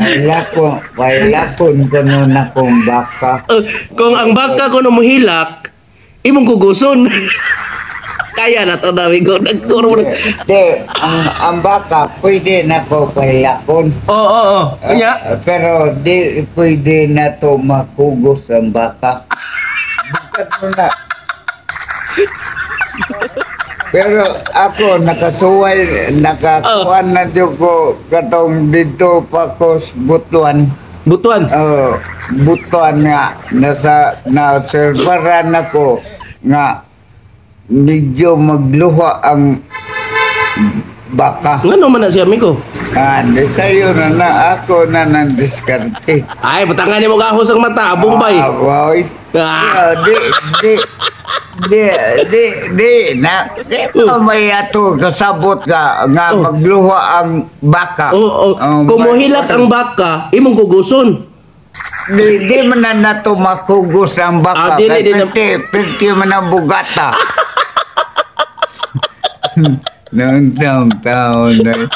Wala ko nun akong baka. Kung ang baka ko na mohilak, imong kuguson. Kaya na to na, amigo. Nagturo mo na. Di, ang baka, pwede na ko pailakon. Oo. Kanya? Pero di pwede na to makugos ang baka. Bukat mo na. Pero ako nakakuha na dyan ko katong dito pa ko sa butuan. Butuan. Butuan nga naserbaran ako nga medyo magluha ang baka. Ngano man na si amigo? Di sa'yo na ako na nandiskarte. Ay, batangan mo gahos ang mata, bumbay. Boy. Di na. May ato kasabot nga magluha ang baka. Kung mohilak ang baka, imong kuguson. Di man na nato makugos ang baka. Pinti man ang bugata. Noong taon na rin.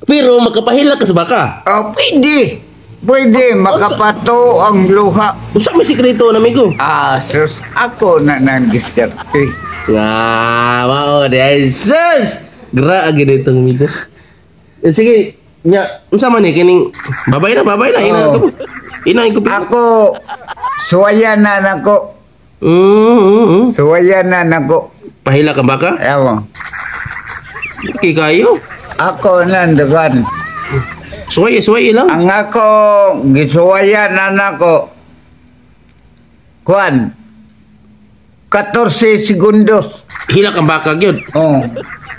Pero makapahilak ka sa baka. Pwede. Pwede, makapato ang luha. Usa may sikreto na, amigo. Sus, ako na nang-diskarte. Mao de sus. Gra agad itong amigo. Sige, nya, unsa man ni kining babay na ina ko. Ako suwayan na nako. Suwayan na nako. Pahilak ang baka? Ewan. Okay kayo. Ako nandagan. Suway lang. Ang ako gisuwayan na nako. Kuan. 14 segundos. Hilak ang baka gyud.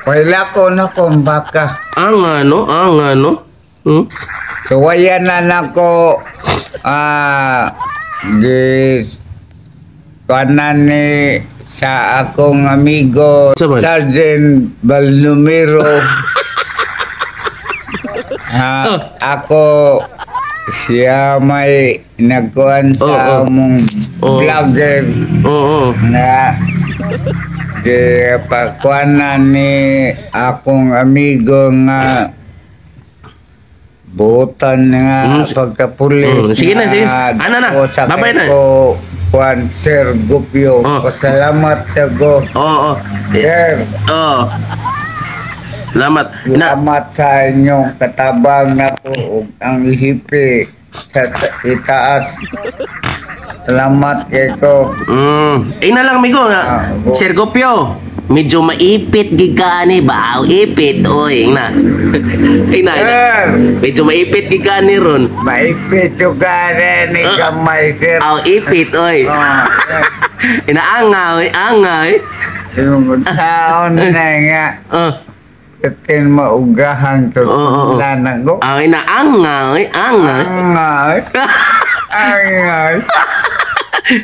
Wala ko na kong baka. Ang ano? Suwayan na nako. Kanan ni sa akong amigo Saban? Sergeant Balnumero. Ako siya may nagkuhan sa among vlogger na di pakuanan ni akong amigo nga butan nga pagkapulis. Sige na. Ano na? Babay na. Juan Sir Gupio. Pasalamat ko. Sir. Salamat sa inyong katabang na po ang ihipi sa itaas. Salamat ko. Ina lang, amigo. Sir Gopio, medyo maipit gigani ba? Ipit, oy. Ina. Medyo maipit gigani ron. Maipit juga ni kamay, sir. Ipit, oy. Angay. Yung sound na nga. Katin maugahan to. Lanang ko. Angay.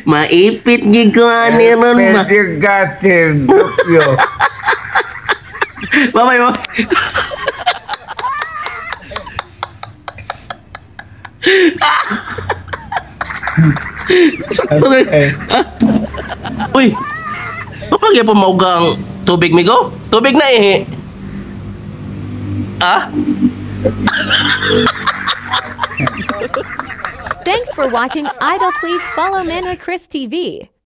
Maipit gigani ron ba? Maipit juga, sir Gupio. Babay mo. Sakto na. Uy, papagya pa maugang tubig, migo? Tubig na eh. Thanks for watching Idol. Please follow Manna Chris TV.